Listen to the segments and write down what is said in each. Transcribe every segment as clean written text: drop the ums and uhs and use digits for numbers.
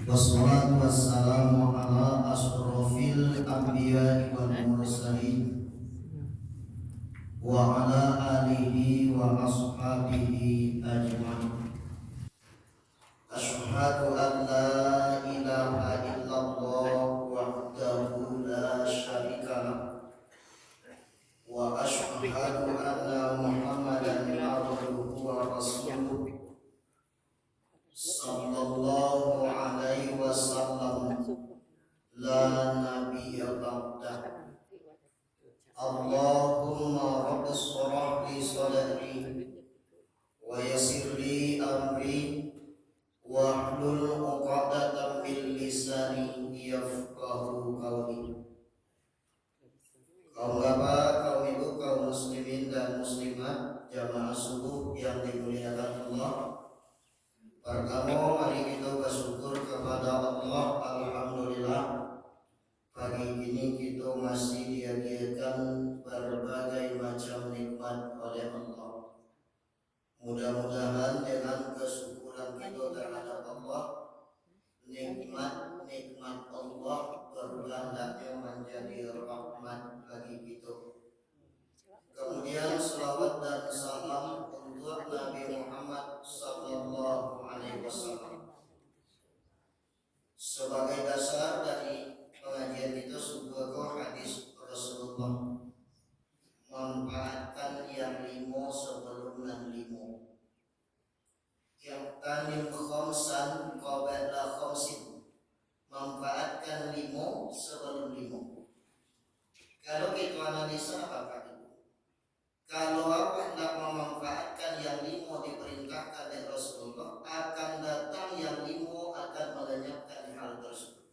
Wassalatu wassalamu ala asrofil anbiya wal mursalin wa ala alihi wa ashabihi ajma'in. Asyhadu an la ilaha illallah wahdahu la syarika lah wa asyhadu anna Muhammadan abduhu wa rasuluh sallallahu alaihi wasallam la nabiyya ba'dah. Allahumma rabbi shrah li sadri wa yassir li amri wahlul 'uqdatam min lisani yafqahu qawli. Kaum bapak, kaum ibu, kaum muslimin dan muslimat jamaah subuh yang dimuliakan Allah, pertama mari kita bersyukur kepada Allah. Alhamdulillah, pagi ini kita masih dihadiahkan berbagai macam nikmat oleh Allah. Mudah-mudahan dengan kesyukuran kita terhadap Allah, nikmat Allah berlandaknya menjadi rahmat bagi kita. Kemudian selawat dan salam untuk Nabi Muhammad sallallahu alaihi wasallam. Sebagai dasar dari pengajian kita sebuah hadis Rasulullah, manfaatkan yang limo sebelum yang limo. Yang tanim khamsan qabla khamsin, manfaatkan limo sebelum limo. Kalau kita analisa apa itu? Kalau awak hendak memanfaatkan yang limo diperintahkan oleh Rasulullah, akan datang yang limo akan melenyapkan hal tersebut.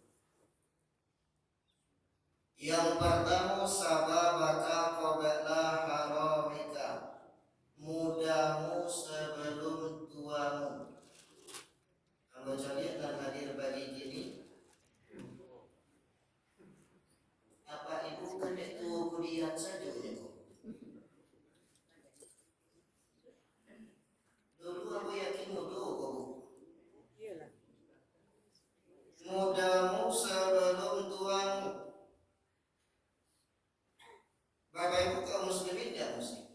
Yang pertama, sababaka qabla haramika, mudamu sebelum tuamu. Kalau kalian dan hadir pagi ini, apa ibu kedek tu kuliah saja punya kau? Dulu aku yakin mudah kau. Mudamu sebelum tuamu. Bapak ibu kaum muslimin dan muslim,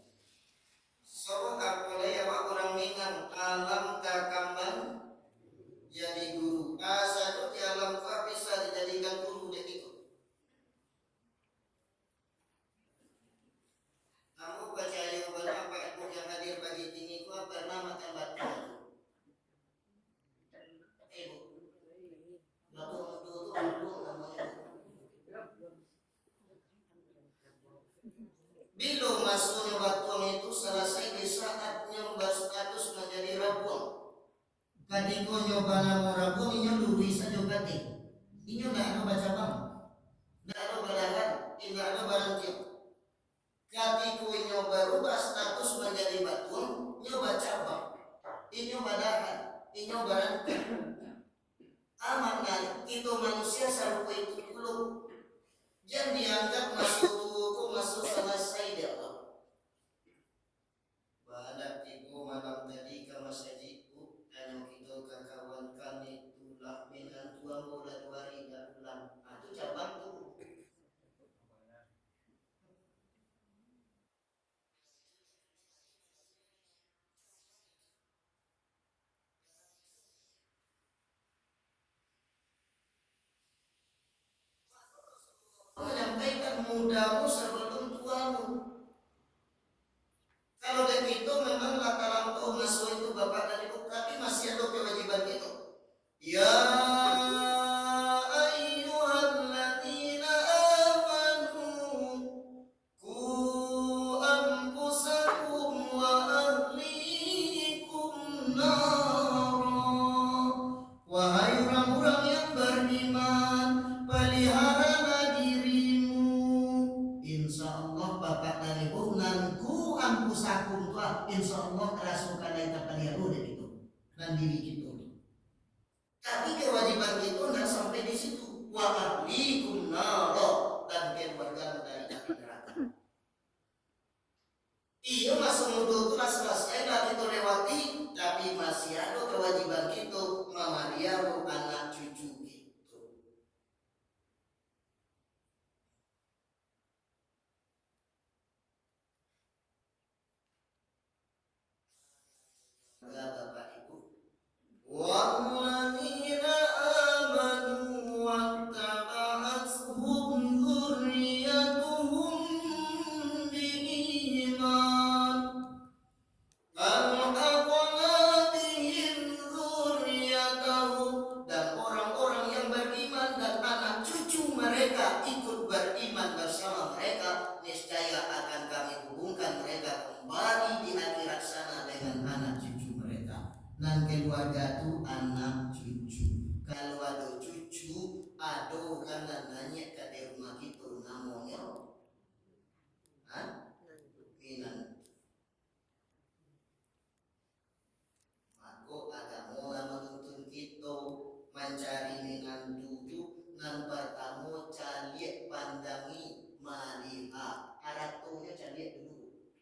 so apalagi awak orang minang alam takaman jadi guru. Asal di alam kau bisa dijadikan guru dek itu. Kamu percaya kepada Bapak ibu yang hadir pagi ini kau pernah makan batu? Ibu, batu itu namanya. Bila masuknya batuan itu selesai di saatnya berstatus menjadi rabun. Kadiko nyoba nama rabun, ini luri saja kati. Ini tidak ada baca bang, tidak ada balahan, tidak ada barang jauh. Kadiko nyoba rubah status menjadi batuan, nyoba cabang. Ini nyoba dahan, ini nyoba rangka. Amanah itu manusia sarupa itu dulu. Jangan dianggap masuk selesai dia Allah. Badak tibu malam tadi ke masjidku, dan kita kakawankan itulah minan tuang bola 2 hari dan bulan. Itu cabang tu. Menyampaikan mudamu sebelum tuamu. Kalau dari itu memang latar lampau masuk itu bapak dan ibu, tapi masih ada kewajiban itu. Ya ayyuhalladzina amanu qu anfusakum wa ahlikum nara. Wahai orang-orang yang beriman, peliharalah dirimu. Insyaallah bapak dan ibu nanku ampusakum tuah, insyaallah kerasukan kita pelihara itu dan diri kita. Tapi kewajiban kita tidak sampai di situ. Wa ahlikum nara, dan keluarga dari api neraka. Iya masa muda itu lah selesai lah kita lewati, tapi masih ada kewajiban kita memelihara anak cucu keluarga tuh anak cucu. Kalau ada cucu, ada kan nanya ke rumah kita namanya Minan. Maka agama menuntun kita mencari minantu itu nan pertama caliak pandangi maliha. Aratunya caliak dulu.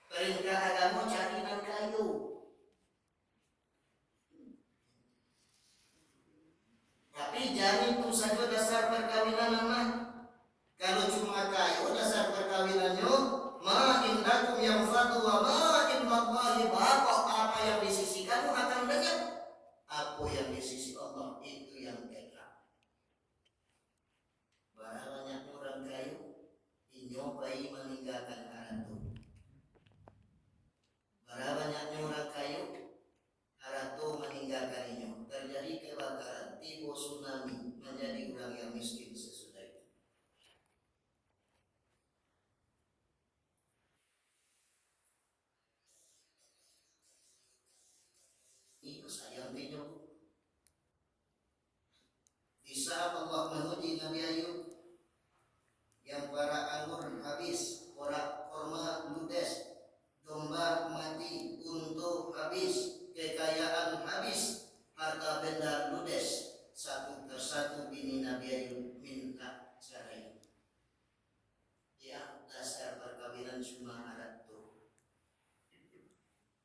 Perintah agama cari nan kayu. Tapi jangan itu saja dasar perkawinan nama. Kalau cuma kayu dasar perkawinannya, ma indakum yang fatu wa ma indallahi apa yang di sisi kamu akan banyak. Apa yang di sisi Allah itu yang kekal. Banyak orang kayu inyobai meninggalkan haratu. Banyaknya orang kayu haratu meninggalkan inyo. Terjadi kebakaran, tiba tsunami, menjadi orang yang miskin sesudah itu. Itu sayang tinyo. Di saat Allah menguji Nabi Ayub yang para anggur habis, para korma ludes, domba mati, unta habis, kekayaan habis, harta benda ludes. Satu persatu bini Nabi Ayub minta cerai. Ya, dasar perkawinan cuma haratu.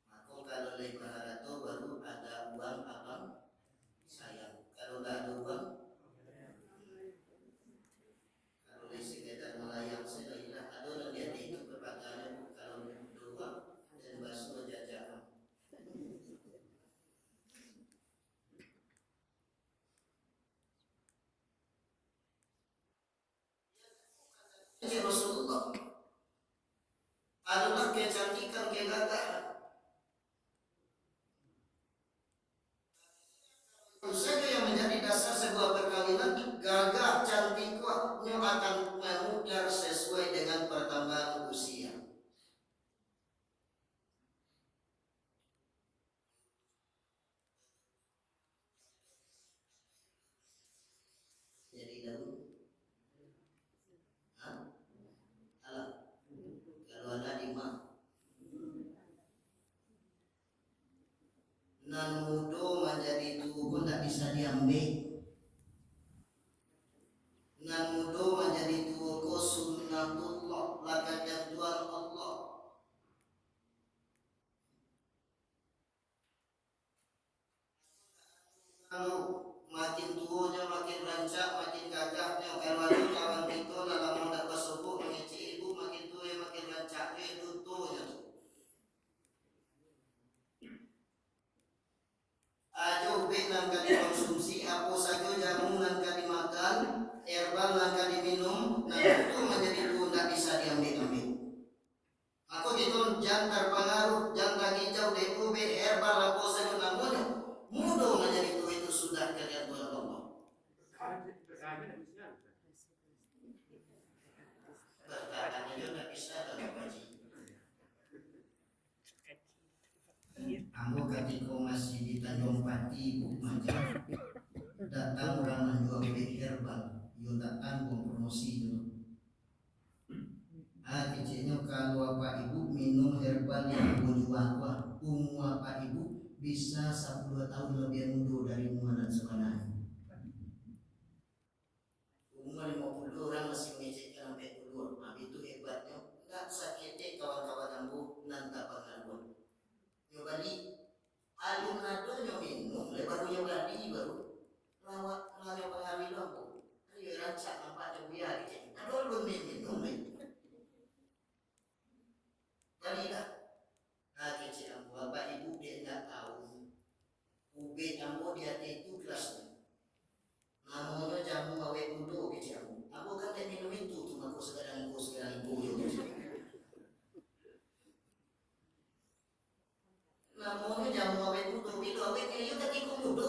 Maka kalau lagi haratu baru ada uang abang sayang. Kalau nggak ada uang, kalau lagi sekedar melayang saja, ada orang dia itu perkataannya kalau ada uang dan basuh jajahan. Jadi Rasulullah adalah kecantikan kegagahan. Itu saja yang menjadi dasar sebuah perkawinan. Gagah cantiknya akan memudar sesuai dengan pertambahan usia. Jadi daun alam kalau ada lima nan mudo menjadi tua pun tak bisa diambil. Nan mudo menjadi tua ko sunnatullah, laga jadwal Allah. Kalau makin tuanya makin rancak, makin gagahnya. Kalau ada kawan kita dalam hendak bersubuh mengecik ibu, makin tua makin rancaknya itu tuanya. Ajo be nan kali konsumsi, apa saja jamu nan kali makan, herbal nan kali minum, nah itu menjadi tua tidak bisa diambil-ambil. Aku gitu jangan terpengaruh, jangan hijau, DUB, herbal apa saja namanya. Mudah menjadi tua itu sudah kerja Tuhan Allah. Bertahannya juga bisa dalam haji. Ambo ketika masih di Tanjung Pati, Bukmaja, datang orang menjual herbal, yo datang promosi itu. Kecilnya kalau Bapak Ibu minum herbal yang Ibu jual, umur Bapak Ibu bisa 10 tahun lebih muda dari umuran sebenarnya. Umur 50 orang masih mengecekkan sampai keluar. Itu hebatnya. Enggak sakit kawan-kawan ambu nanta pengaruan. Nyobali alun adonya minum, baru nyobali baru lawak nanya pengaruh ambu. Ayo rancak nampaknya biar gitu. Aduh belum minum Balilah. Kecil ambu, Bapak Ibu dia enggak tahu. Ube ambu dia itu kelasnya. Namanya jamu awet muda kecil ambu. Aku kan tak minum itu, cuma aku sekarang namanya jamu awet muda, itu awetnya itu ketika muda.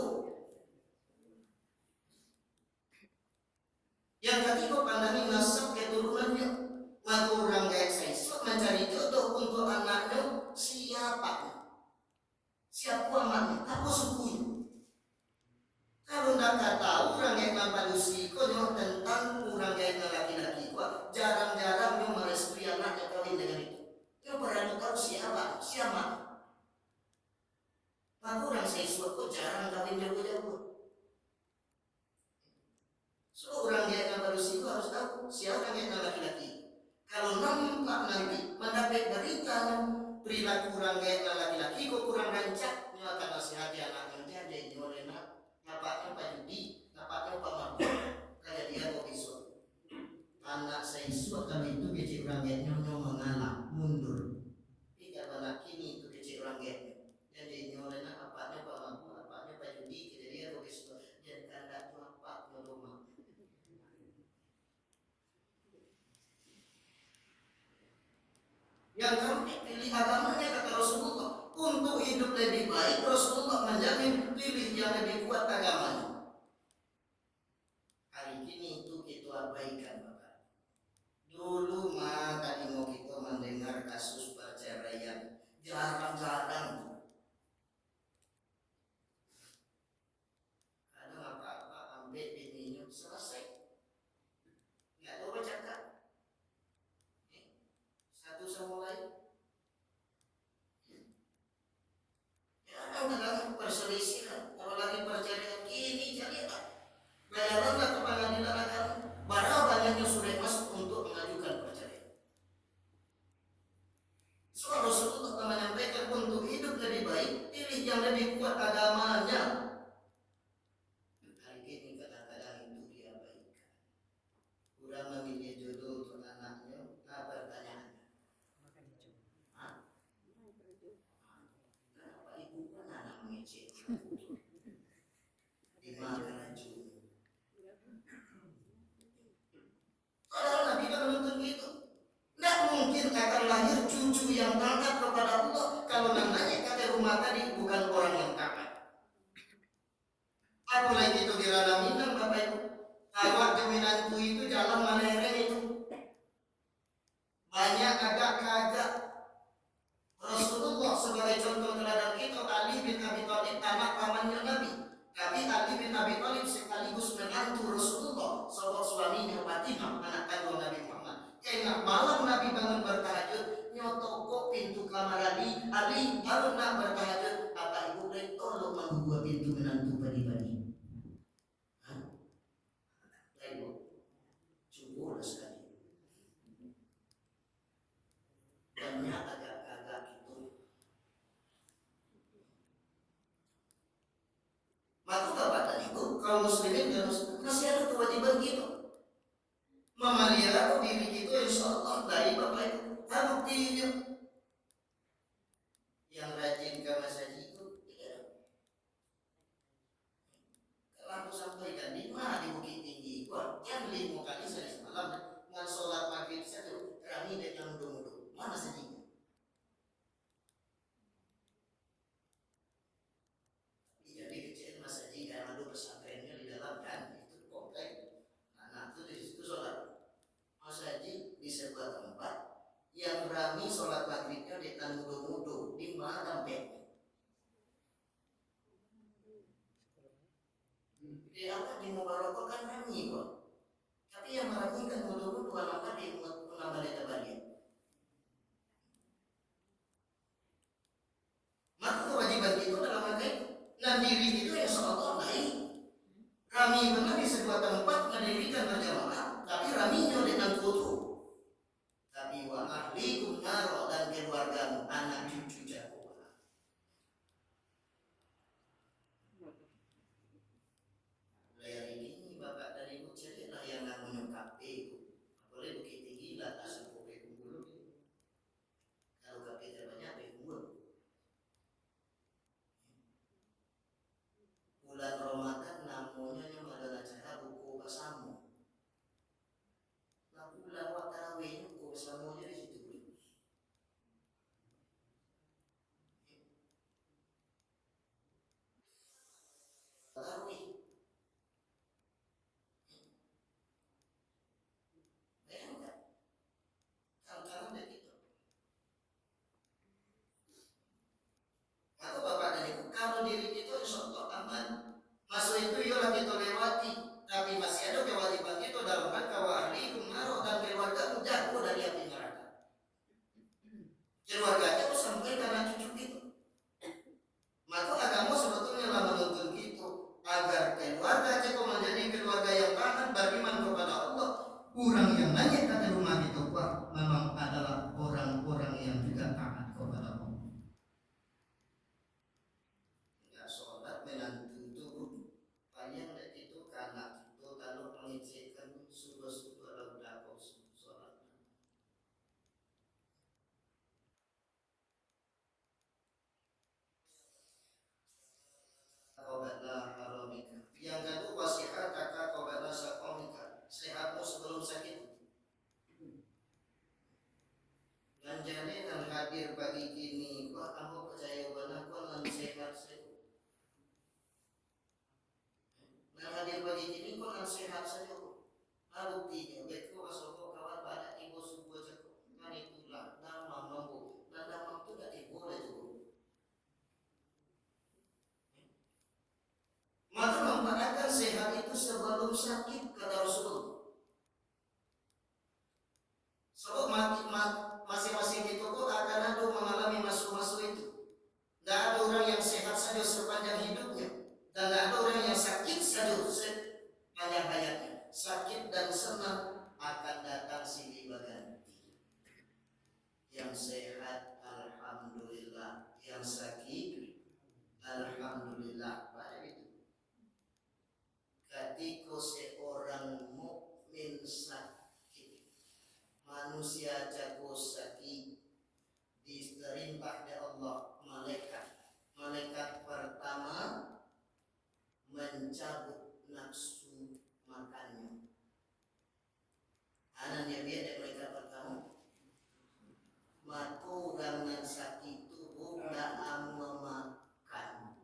Yang ketika pandangi nasab keturunannya, maka orang kayak saya mencari jodoh untuk anaknya Maka orang seisuat kok jarang kawin jauh-jauh. So orang yang baru itu harus tahu siapa yang laki-laki. Kalau nampak nanti mendapat berita perilaku orang yang laki-laki kok kurang rancak, maka nasihati anaknya jadi nyolena, napaknya Pak Judi, napaknya Pak Mabuk, kayak dia kok isu. Anak saya isu kali itu kecil orang yang nyonya mengalah mundur. Tapi kalau anak ini itu kecil orang yang jadi nyolena napaknya Pak Mabuk, napaknya Pak Judi, jadi dia kok isu. Jadi kandak tu apa nyoloma. Yang kami pilih agamanya kata Rasulullah untuk hidup lebih baik. Rasulullah menjamin pilih yang lebih kuat agamanya. Hari ini itu kita abaikan Bapak. Dulu mah tadi mau kita mendengar kasus perceraian jarang-jarang. Kadang apa-apa ambil bininya selesai. Nggak tahu cakap. Satu sama lain. Kadang perselisihan, apalagi perceraian ini jadi apa? Bayaranlah ke pengadilan agama. Berapa banyaknya sudah masuk untuk mengajukan perceraian. Soal Rasulullah menyampaikan untuk hidup lebih baik, pilih yang lebih kuat agamanya. Hari ini kadang-kadang itu diabaikan. Kurang memilih jodoh untuk anaknya, nah pertanyaannya. Kenapa ibu kan anak mengecek? Dimakan racun. Kalau Nabi kan menuntut itu, tidak mungkin akan lahir cucu yang taat kepada Allah kalau namanya kata rumah tadi bukan orang yang taat. Apalagi itu kira Minang Bapak Ibu. Awak dominantu itu jalan malereng itu. Banyak agak-agak. Rasulullah sebagai contoh teladan kita, Ali bin Abi Thalib anak pamannya Nabi. Tapi Ali bin Abi Thalib sekaligus menantu Rasulullah, sebab suaminya Fatimah, anak kandung Nabi Muhammad. Enak malam Nabi bangun bertahajud, nyotokok pintu kamar Ali baru nak bertahajud. Apa ibu boleh tolong membuka pintu menantu pagi-pagi? Ibu, cukup sekali. Banyak agak-agak itu. Maka Bapak dan Ibu, kaum muslimin dan muslimat masih ada kewajiban kita memelihara diri kita insya Allah dari Bapak Ibu. Buktinya yang rajin ke masjid itu kalau aku sampaikan di mana di Bukit Tinggi yang 5 kali sehari semalam dengan sholat maghrib satu kami dengan mudah-mudah mana sajinya. Jadi kecil Mas Haji karena ada pesantrennya di dalam kan itu komplek. Nah itu di situ sholat. Mas Haji di sebuah tempat yang rami sholat maghribnya di mudo-mudo di mana tempatnya. Di apa di Mubarakah kan rami kok. Tapi yang rami kan mudo-mudo apa di Munabaleta Bali. Maka kewajiban itu dalam arti dan diri itu ya Allah baik. Rami benar di sebuah tempat mendirikan berjamaah, tapi raminya dengan foto. Tapi wa ahlikum naro dan keluargamu anak cucu jago. Layar ini Bapak dan Ibu carilah yang namanya KP. Boleh begitu gila asal kopi kumpul. Kalau KP terbanyak kumpul. Bulan Ramadan namanya yang adalah cara buku basamu. Nah bulan waktu tarawih buku basamunya di situ. Tarawih. Bayangkan. Kalau begitu. Maka Bapak dan Ibu, kalau diri kita insya Allah aman. Masa itu ialah kita lewati, tapi masih ada kewajiban kita dalam rangka wa ahlikum naro dan keluarga jauh dari api neraka. Keluarga itu sampai karena cucu itu. Maka agama ini kok sehat saja. Buktinya, beko masuk kawan pada ibu subuh cakap. Kan itulah nama mampu. Dan nama itu tidak boleh juga. Maka memperhatikan sehat itu sebelum sakit kata Rasul. Sebab masing-masing itu kok akan ada mengalami masuk-masuk itu. Tidak ada orang yang sehat saja sepanjang hidupnya. Dan tidak ada orang yang sakit saja sepanjang hayatnya. Sakit dan senang akan datang silih berganti. Yang sehat, alhamdulillah. Yang sakit, alhamdulillah. Pada itu. Ketika seorang mukmin sakit, manusia jago sakit, diperintah oleh Allah malaikat pertama mencabut nafsu makannya. Anaknya biar dari malaikat pertama maka orang yang sakit tubuh tidak memakan.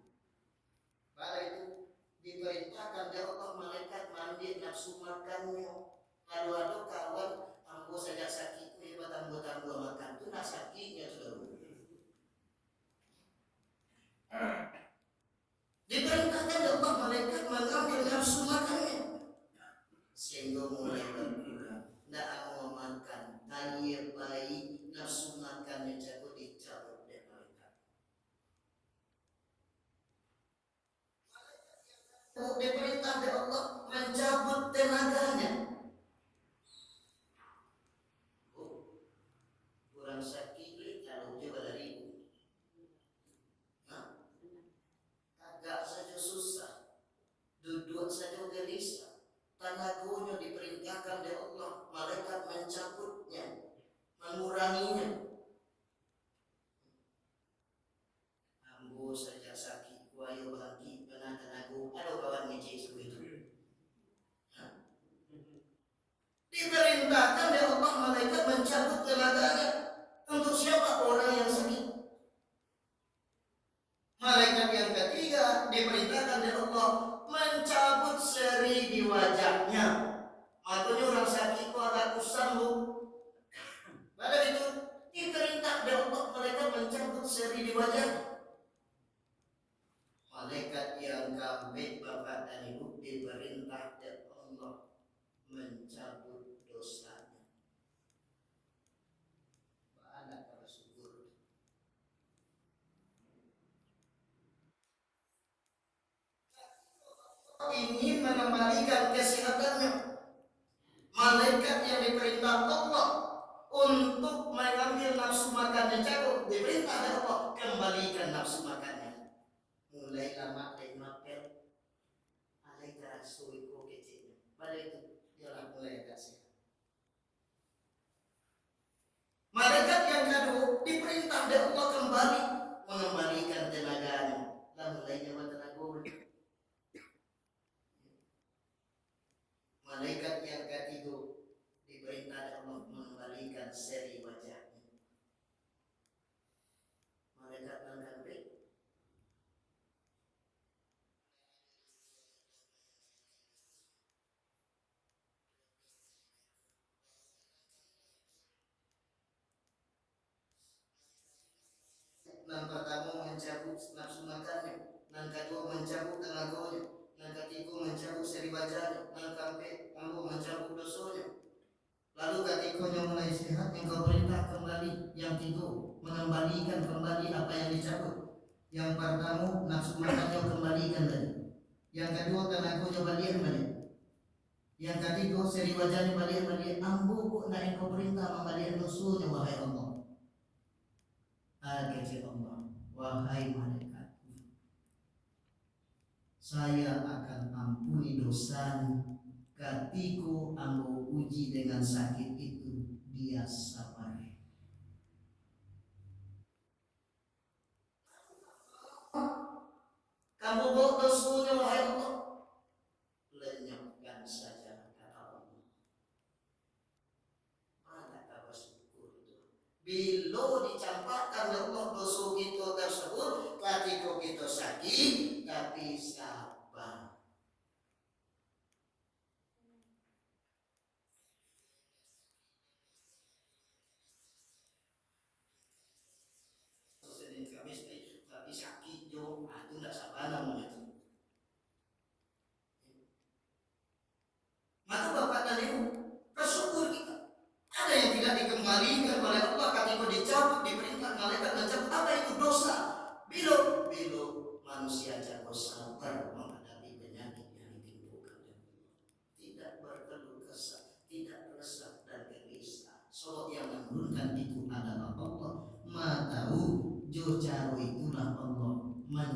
Pada itu diperintahkan oleh Allah malaikat mandi nafsu makannya. Lalu ada kawan ambo saja sakit hebat ambo makan itu nak sakitnya saudara. Diperintahkan oleh Allah malaikat mengambil nafsu makannya sehingga mulai berkurang. Tidak mau makan, air bayi nafsu makannya jago dicabut oleh malaikat. Diperintah oleh Allah mencabut tenaganya. Kurang sakit kalau coba dari ibu. Agak saja susah, duduk saja gelisah. Tenaganya diperintahkan oleh Allah, malaikat mencabutnya, menguranginya. Ambo saja sakit, wayo bangkit, benar tenaga. Ada kawan ngecek sebegitu. Diperintahkan oleh Allah, malaikat mencabut tenaganya. Untuk siapa? Orang yang sakit. Malaikat yang ketiga diperintahkan oleh Allah mencabut seri di wajahnya. Makanya orang sakit itu agak kusam bu. Pada itu diperintah oleh Allah malaikat mencabut seri di wajahnya. Malaikat yang kambing bapak dan ibu diperintah oleh Allah mencabut dosanya. Anak kalau syukur. Ingin mengembalikan kesehatannya. Malaikat yang diperintah Allah untuk mengambil nafsu makannya jago diperintah oleh Allah kembalikan nafsu makannya. Mulai lama dari mapel, malaikat suiko kecilnya. Pada itu dia mulai agak sehat. Malaikat yang kedua diperintah oleh Allah kembali mengembalikan tenaganya. Dan mulainya tenaga. Malaikat yang ketiga diperintah oleh Allah mengembalikan seri wajahnya. Malaikat yang ketiga yang pertama mencabut nafsu makannya, yang kedua mencabut tenaganya, yang ketiga mencabut seri wajahnya, yang keempat mencabut dosanya. Lalu ketikanya mulai sehat, yang perintah kembali, yang tiga mengembalikan kembali apa yang dicabut. Yang pertama nafsu makannya kembalikan tadi, yang kedua tenaganya balik. Yang ketiga seri wajahnya balik. Ambo kok nak engkau perintah membalik dosanya wahai Allah. Kecil Allah, wahai malaikat, saya akan ampuni dosamu ketika ambo uji dengan sakit itu dia sabar. Kamu bawa dosanya wahai Allah, lenyapkan saja kata Allah. Mana kabar syukur itu? Bila dicampakkan oleh Allah dosa kita tersebut, ketika kita sakit tapi sabar.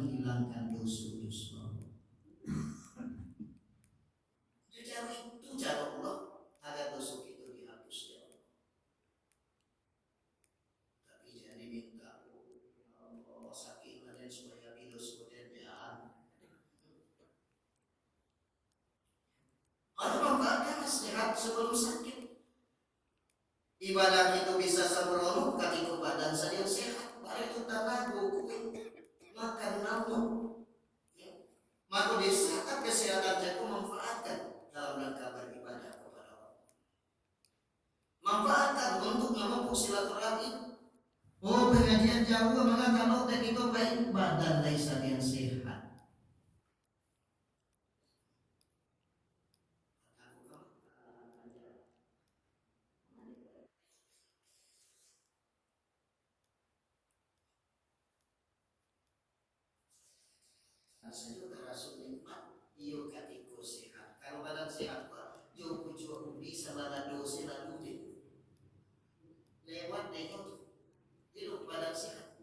menghilangkan dosa-dosa. Itu cara Allah agar dosa itu dihapus ya Allah. Tapi jangan diminta Allah sakit dan supaya virus kemudian harus manfaatkan sehat sebelum sakit. Ibadah itu bisa sembrono ketika badan saya sehat, baru itu tanago makan namun. Maka di saat kesehatan saya manfaatkan dalam rangka beribadah kepada Allah. Manfaatkan untuk memupuk silaturahmi. Oh, pengajian jauh maka kalau itu baik badan laisa yang sehat. Saya terasuk nikmat, iyo katiko sehat. Kalau badan sehat pak, jauh bisa badan dosa lalu lewat itu hidup badan sehat.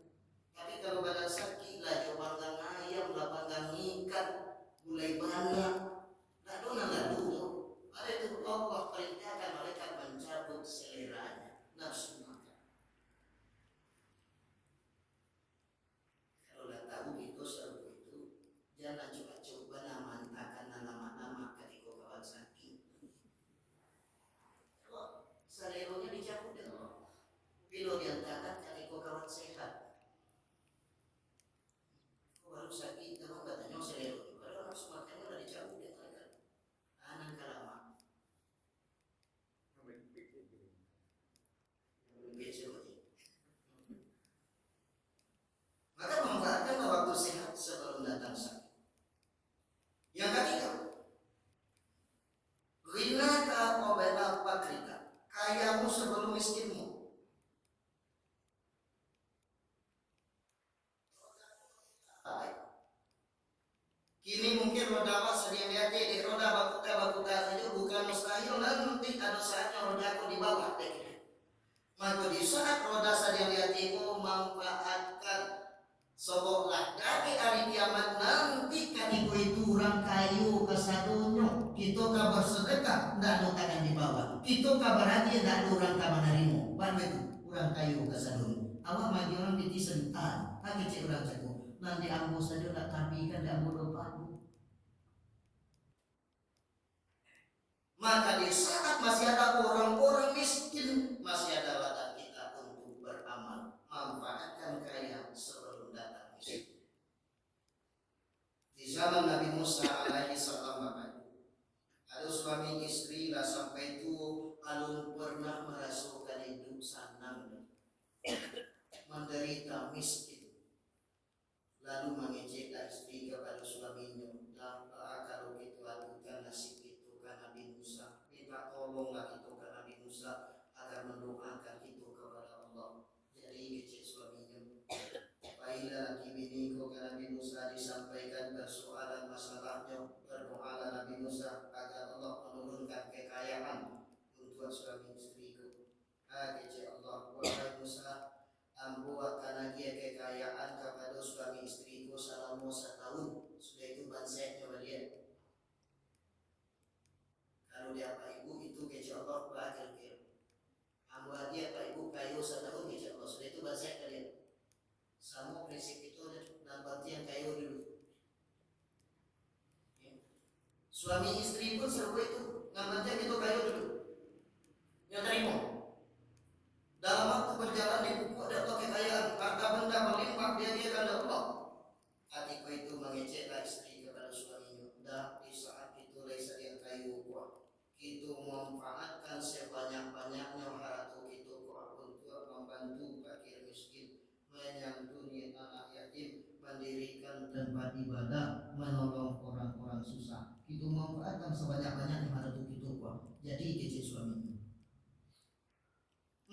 Tapi kalau badan sakit lah jauh panggang ayam, lah panggang ikan, mulai banyak, lalu ada itu Allah perintahkan mereka mencabut seleranya, nafsu makan. Kalau dah tahu itu seru itu, jangan coba-coba mantakan nama-nama ketika kawan sakit. Seleronya dicabut ya Allah. Bila diantarkan ketika kawan sehat. Baru sakit kalau katanya selero, padahal nafsu makannya udah dicabut ya kan. Anak kalama. Maka manfaatkan waktu sehat sebelum datang sakit. Yang ketiga, ghinaka qabla fakrika, kayamu sebelum miskinmu. Kini mungkin roda mas yang hati di roda bakuta saja bukan mustahil, nanti ada saatnya rodaku di bawah deh. Maka di saat roda saja hatimu manfaatkan sebablah dari hari kiamat nanti katiku itu orang kayu kesadunyo kita kabar sedekah tidak ada tangan di bawah kita kabar hati tidak ada orang kamanarimu baru itu orang kayu kesadunyo awak magi orang di sentan hati cek orang cek nanti ambo saja tak tapi kan ambo depan. Maka di saat masih ada orang-orang miskin masih ada wadah kita untuk beramal, manfaatkan kaya sebelum datang miskin. Di zaman Nabi Musa alaihi salam ada suami istri lah sampai itu alun pernah merasakan hidup senang menderita miskin. Lalu mengejeklah istri kepada suaminya, kalau gitu adukan nasib itu ke Nabi Musa, minta tolonglah itu ke Nabi Musa agar mendoakan itu kepada Allah. Jadi kecil suaminya, apabila laki bini ke Nabi Musa disampaikan persoalan masalahnya, berdoalah Nabi Musa agar Allah menurunkan kekayaan untuk suami istriku. Kecil Allah, wahai Musa, ambo akan lagi kekayaan kepada suami istriku selama 1 tahun. Sudah itu banseknya dia. Kalau dia Pak Ibu itu kecil Allah bakal kira. Ambo dia Pak Ibu kayu 1 tahun kecil Allah. Sudah itu bansek kalian. Sama prinsip itu dan yang kayu dulu. Ya. Suami istri pun seru itu. Namanya itu kayu dulu. Yang terima. Dalam waktu berjalan di buku ada kekayaan, harta benda melimpah dia kepada Allah. Hatiku itu mengeceklah istri kepada suaminya. Dan di saat itu laisa yang kayu kuat. Itu memanfaatkan sebanyak-banyaknya harta itu kuat untuk membantu fakir miskin, menyantuni anak yatim, mendirikan tempat ibadah, menolong orang-orang susah. Itu memanfaatkan sebanyak-banyaknya harta itu kuat. Jadi kecil suaminya.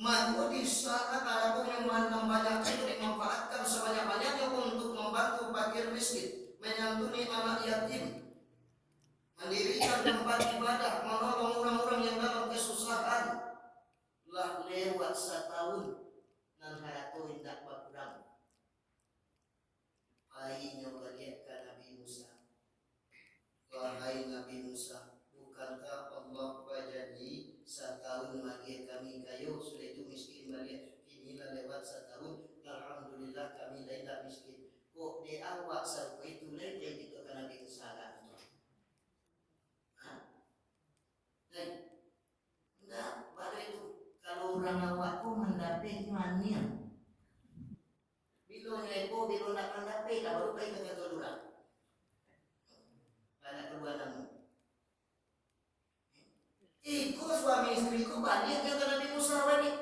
Maka di saat apapun yang banyak itu dimanfaatkan sebanyak-banyaknya untuk membantu fakir miskin, menyantuni anak yatim, mendirikan tempat ibadah, menolong orang-orang yang dalam kesusahan. Lah lewat 1 tahun dan haratu hendak berkurang. Bayinya Nabi Musa, bukankah Allah berjanji setahun lagi kami kayu sudah itu miskin balik, inilah lewat setahun alhamdulillah kami tidak miskin. Kok di awal sampai itu lagi gitu karena Nabi Musa kan? Enggak, pada itu kalau orang awakku mendapat mania bilonya itu bilo nak mendapat baru baik kata orang banyak keluaran itu suami istriku balik kata Nabi Musa balik.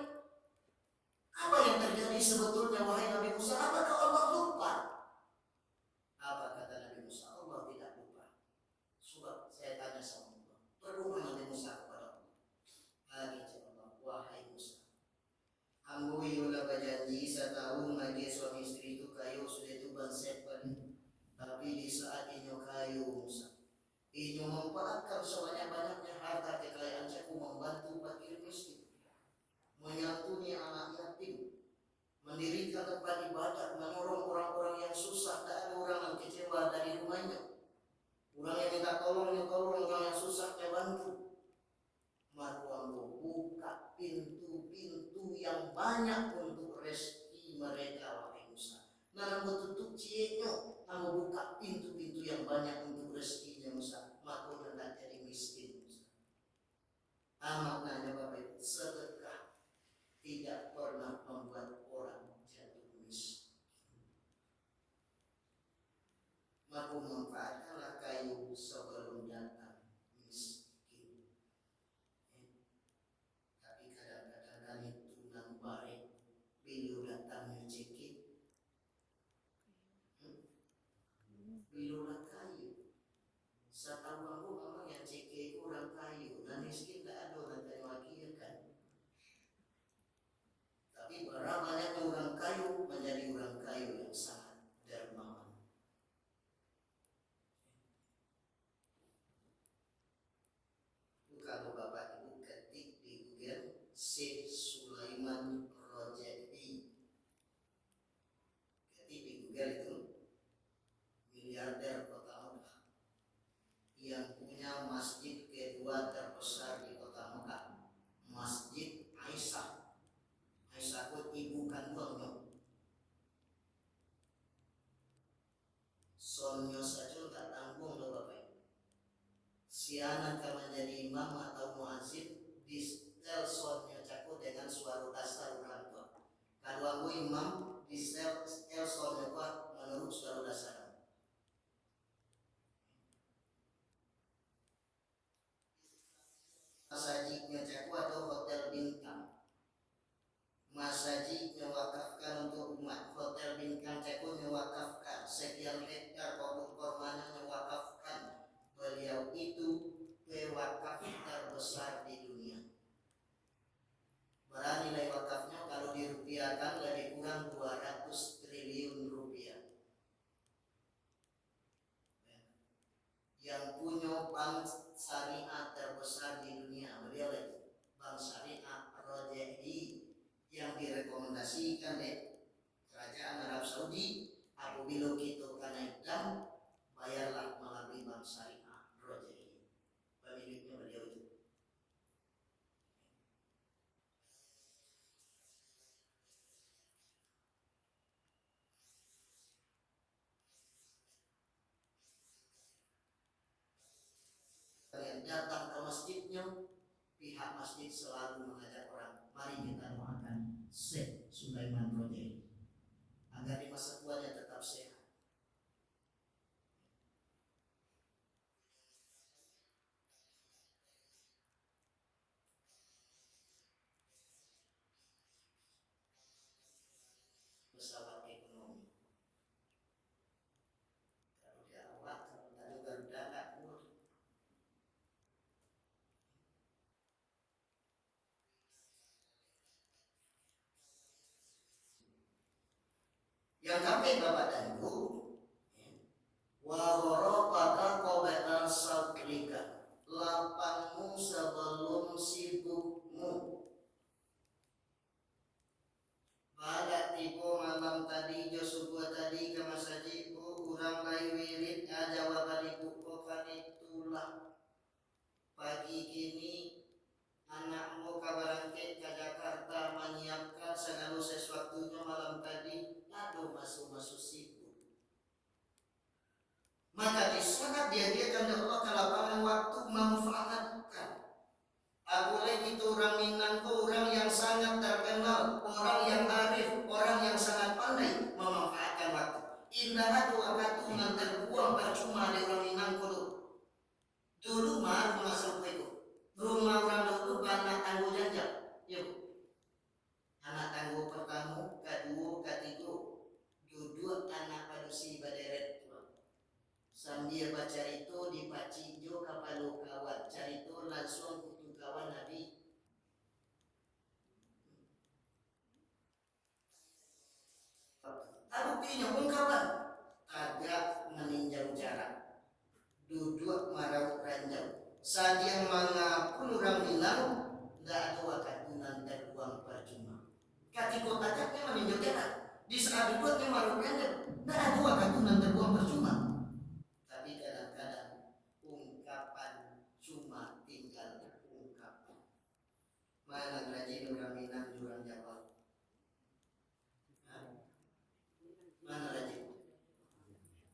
Apa yang terjadi sebetulnya wahai Nabi Musa? Apakah Allah lupa? Apa kata Nabi Musa? Allah tidak lupa. Sebab saya tanya sama Allah, berdoa Nabi Musa kepada Allah lagi Allah, wahai Musa, ambo yola berjanji setahun lagi suami istri itu kayu sudah itu bansep balik. Tapi di saat ini kayu Musa, ini memanfaatkan sebanyak-banyaknya harta kekayaan saya membantu fakir miskin, menyantuni anak yatim, mendirikan tempat ibadah, menolong orang-orang yang susah. Tak ada orang yang kecewa dari rumahnya. Orang yang minta tolong, orang yang susah saya bantu. Maka Allah buka pintu-pintu yang banyak untuk rezeki mereka wahai Musa. Nah, tutup cieknya, kamu buka pintu-pintu yang banyak untuk rezekinya Musa. Maka tidak jadi miskin Musa. Maknanya Bapak Ibu, sedekah tidak pernah membuat orang jatuh miskin. Maka manfaatkanlah kayu sebelum datang miskin. Tapi kadang-kadang dari tunang bareng beliau datangnya cekit, beliau kayu. Setahu aku memang yang cekit orang kayu, dan miskin tak ada orang yang wakilkan. Tapi berapa banyak orang kayu menjadi orang kayu yang sangat dermawan. Kalau Bapak Ibu ketik di Google Syekh Sulaiman Rajai, ketik di Google itu miliarder kota Mekah yang punya masjid kedua terbesar di kota Mekah, Masjid Aisyah. Aisyah itu ibu kandungnya. Sonyo saja tak tanggung loh Bapak Ibu. Sianan kamu menjadi imam atau muazzin di setel sonyo cakup dengan suara dasar orang tua. Kalau aku imam di setel sonyo menurut suara dasar. Masajidnya cakup atau hotel bintang. Masjid mewakafkan untuk umat, hotel bintang cakup mewakafkan, sekian hektar pokok kormana mewakafkan. Beliau itu pewakaf terbesar di dunia. Berapa nilai wakafnya kalau dirupiahkan lebih kurang 200 triliun rupiah. Yang punya bank syariah terbesar di dunia, beliau lagi bank syariah Rajai yang direkomendasikan oleh kerajaan Arab Saudi. Apabila kita naik dam, bayarlah melalui bank syariah Rajai. Pemiliknya beliau itu. Yang datang ke masjidnya, pihak masjid selalu mengajak orang, mari kita doakan Syekh Sulaiman Rajai agar di masa tuanya tetap sehat. Pesawat ekonomi. Kalau dia awak, kalau tadi Garuda tak kuat. Yang kami Bapak dan Ibu, wa gharaqaka qabla sadrika, lapangmu sebelum sibukmu. Pada tipu malam tadi Joshua tadi ke masjidku, urang lai wirid aja wabaliku kofan itulah. pagi kini anakmu kabarangke ke Jakarta menyiapkan segala sesuatunya malam tadi, aduh masuk sibuk. Maka di saat dihadirkan Allah ke lapangan waktu, manfaatkan. Apalagi itu orang Minang, orang yang sangat terkenal, orang yang arif, orang yang sangat pandai memanfaatkan waktu. Indah ada waktu yang terbuang percuma di orang Minang dulu. Dulu mah rumah sampai itu. Rumah orang dulu banyak tangguh janjang. Yuk. Anak tangguh pertama, kedua, ketiga. Duduk anak padusi baderet. Sambil baca itu dipacijo kapalo kawan. Cari itu langsung kutu kawan Nabi. Buktinya ungkapan agak meninjau jarak, duduk marau ranjau. Saat yang mengapun orang bilang nggak ada wakatunan terbuang percuma. Ketika ajaknya meninjau jarak, di saat duduknya marau ranjau, nggak ada wakatunan terbuang percuma. Tapi kadang-kadang ungkapan cuma tinggal ungkapan. Mana rajin orang Minang, orang Jawa? Mana rajin?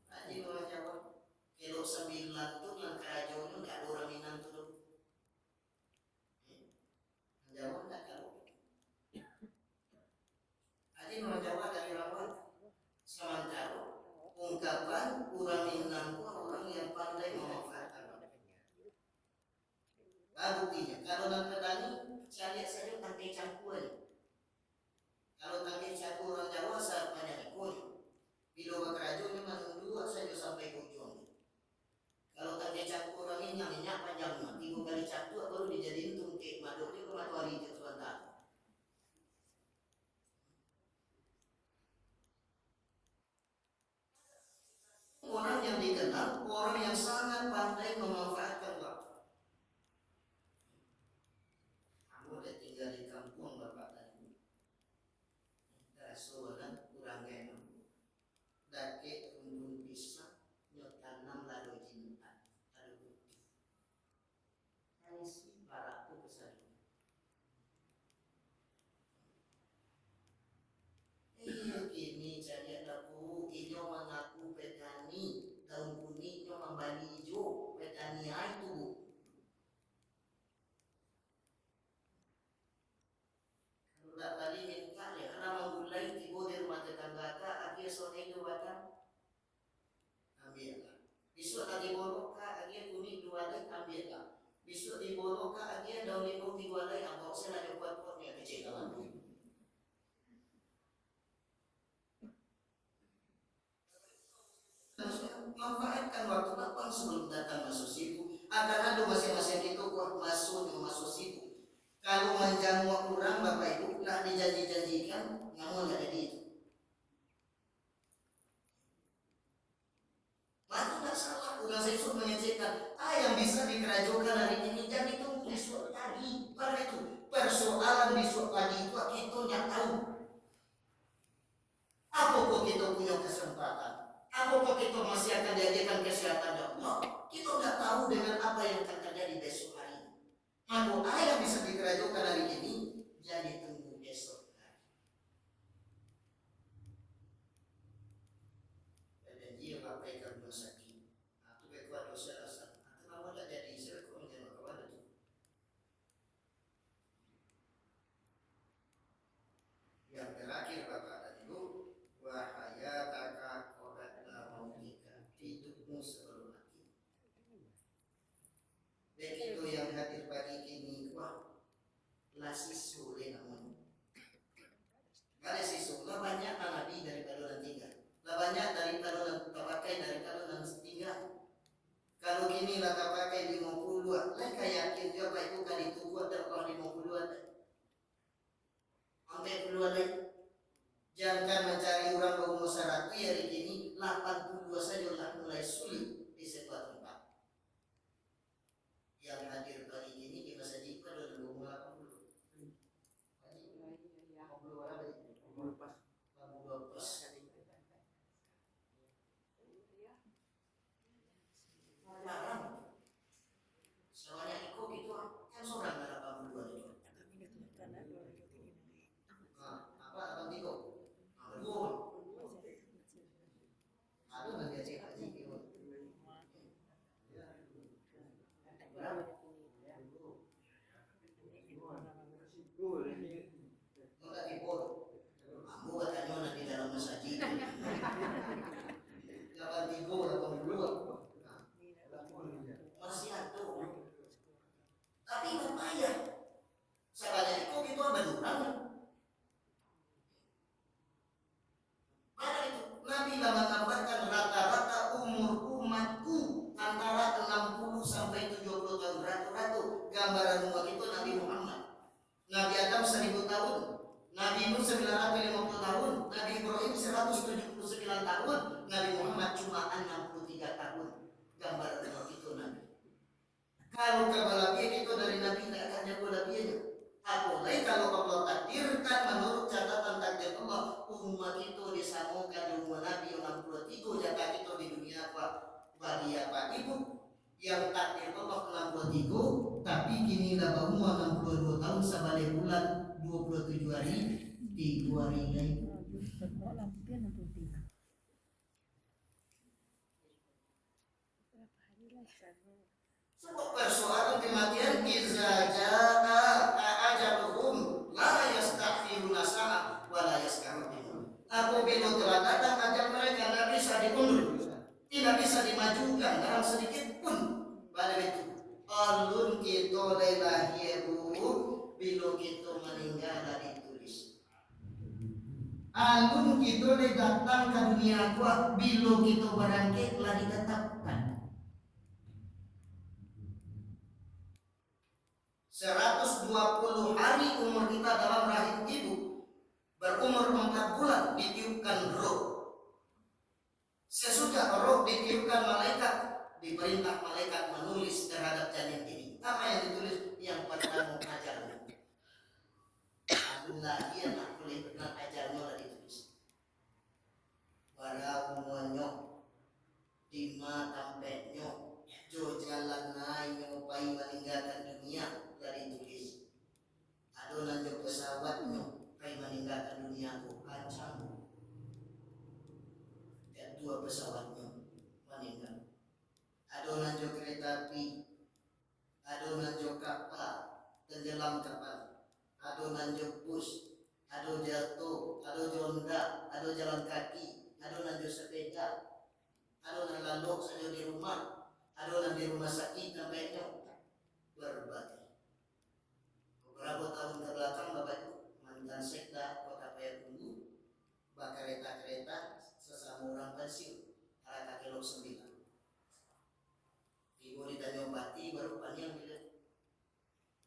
Rajin orang Jawa. Kilo 9 tuh yang kerajaannya nggak ada orang Minang tuh. Jawa nggak tahu. Rajin orang Jawa dari Rawan. Sementara ungkapan orang Minang pun orang yang pandai memanfaatkan. Buktinya kalau dalam petani saya lihat saja tangkai cangkuan. Kalau tangkai cangkuan orang Jawa saya banyak ikut. Bila kerajaan memang dua saja sampai ke ujung. Kalau tangkai cangkuan orang ini yang minyak panjangnya 3 kali cangkuan baru dijadiin tungkek maduknya ke matahari itu sebentar. Orang yang dikenal, orang yang sangat pandai memanfaatkan waktu. Aku udah tinggal di kampung bapak tadi. Soalan kurang enak. Dake rumbun pisang nyotanam lalu jintan. Lalu putih. Ini sih baraku kesana. Kini jadi aku inyo mengaku petani daun kuning inyo membali hijau petani itu. Kalau tak bali minta ya karena menggulai tibo di rumah tetangga ka akhir sore itu batang ambil lah. Besok tadi bolok ka akhir kuning 2 lagi ambil lah. Besok di bolok ka akhir daun limau 3 lagi ambil saya ada kuat-kuatnya kecil kawan. Manfaatkan waktu lapang sebelum datang masuk sibuk. Akan ada masing-masing itu kuat masuk sibuk. Kalau menjamu orang bapak ibu nak dijanji-janjikan, namun ada di itu. Maka tak salah orang sesuk mengecekkan yang bisa dikerajokan hari ini jadi tunggu besok tadi. Karena itu persoalan besok pagi itu kita tidak tahu. Apakah kita punya kesempatan? Apakah kita masih akan diadakan kesehatan Allah? Kita tidak tahu dengan apa yang akan terjadi besok hari ini. Maka yang bisa dikerajokan hari ini jadi tunggu besok hari. Dan dia apa yang rumah sakit? Itu bekuat dosa rasa. Kenapa tidak jadi? Saya kok menjadi kawan itu. Yang terakhir bapak dan ibu, wahaya taka koratlah mautika, hidupmu sebelum mati. Begitu yang hadir pagi ini, wah, lah sisu namun. Ada sisu, lah banyak nabi daripada orang tinggal, lah banyak daripada orang pakai daripada orang tinggal. Kalau gini lah pakai 50, lah yakin juga itu kan itu kuat terpakai 50 sampai puluhan lagi. Jangan mencari orang berumur 100 hari ini 82 saja lah mulai sulit di sebuah tempat. Yang hadir kali ini di masa jiwa adalah berumur 80. Soalnya ikut itu payah. Salahnya itu berurang. Mana itu? Nabi menggambarkan rata-rata umur umatku antara 60 sampai 70 tahun. Rata-rata gambaran umat itu Nabi Muhammad. Nabi Adam 1000 tahun. Nabi Nuh 950 tahun. Nabi Ibrahim 179 tahun. Nabi Muhammad cuma 63 tahun. Gambaran umat itu Nabi. Kalau kebalabian itu dari Nabi tidak akan jago labiannya. Apalagi kalau Allah takdirkan menurut catatan takdir Allah, umat itu disambungkan di umat Nabi 63 jatah itu di dunia apa bagi apa ibu yang takdir Allah 63, tapi kini dah umur 62 tahun sebalik bulan 27 hari di 2 hari. Sebab persoalan kematian iza jaa ajaluhum la yastakhiruna sa'a wa la yastaqdimun. Apabila telah datang ajal mereka tidak bisa diundur, tidak bisa dimajukan dalam sedikit pun. Pada itu alun kita lelahiru bila kita meninggal ditulis. Alun kita datang ke dunia kuat bila kita berangkat lah ditetapkan. 120 hari umur kita dalam rahim ibu, berumur 4 bulan ditiupkan roh. Sesudah roh ditiupkan malaikat, diperintah malaikat menulis terhadap janin ini. Apa yang ditulis? Yang pertama ajalnya. Alhamdulillah dia nak boleh dengan ajalnya lah ditulis. Para umumnya dima tampeknya jo jalan naik nyopai meninggalkan dunia dari tulis. Adonan jo pesawatnya pai meninggalkan dunia ku kancang. Dan 2 pesawatnya meninggal. Adonan jo kereta api, adonan jo kapal, tenggelam kapal, adonan jo bus, ado jatuh, ado jonda, ado jalan kaki, adonan jo sepeda, adonan lalu saja di rumah, adonan di rumah sakit nampaknya berbagai. Beberapa tahun ke belakang Bapak Ibu mantan sekda Kota Payakumbuh kereta sesama orang pensiun arah kaki 9. Ibu di Tanjung Pati baru panjang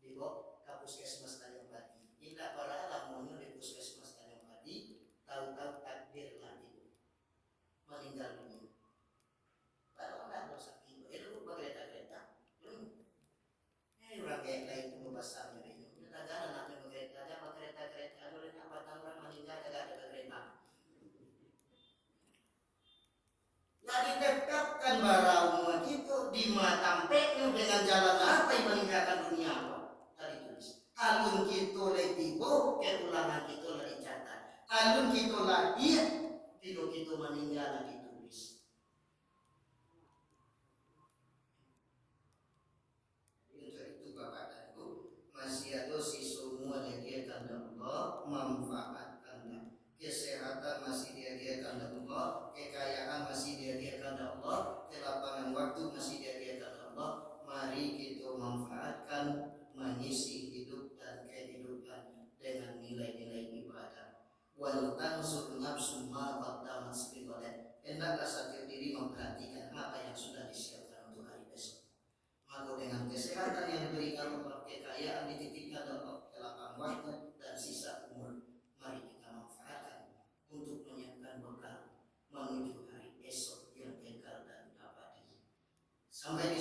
dibawa ke puskesmas Tanjung Pati. Tidak para lamunnya di puskesmas Tanjung Pati tahu-tahu takdir lagi meninggal dunia. Baru ada sakit itu kereta. Orang kayak lain itu pasarnya ini. Kita jangan nak kereta ada apa orang meninggal ada kereta. Lah ditetapkan bara umat itu di matampeknya dengan jalan apa yang meninggalkan dunia apa? Tadi tulis. Alun kita letibo, keulangan kita lah dicatat. Alun kita lahir, bila kita meninggal lah ditulis. Itu Bapak dan Ibu, masih ada si semua disediakan Allah, manfaatkan kesehatan masih disediakan Allah, kekayaan masih disediakan Allah, kelapangan waktu masih disediakan Allah. Mari kita manfaatkan mengisi hidup dan kehidupan dengan nilai-nilai ibadah. Wal tansur nafsum ma qaddamat lighad. Hendaklah setiap diri memperhatikan apa yang sudah disiapkan untuk hari besok. Maka dengan kesehatan yang diberikan Allah, kekayaan dititipkan Allah, kelapangan waktu dan sisa umur, mari kita manfaatkan untuk menyiapkan bekal menuju hari esok yang kekal dan abadi. Sampai di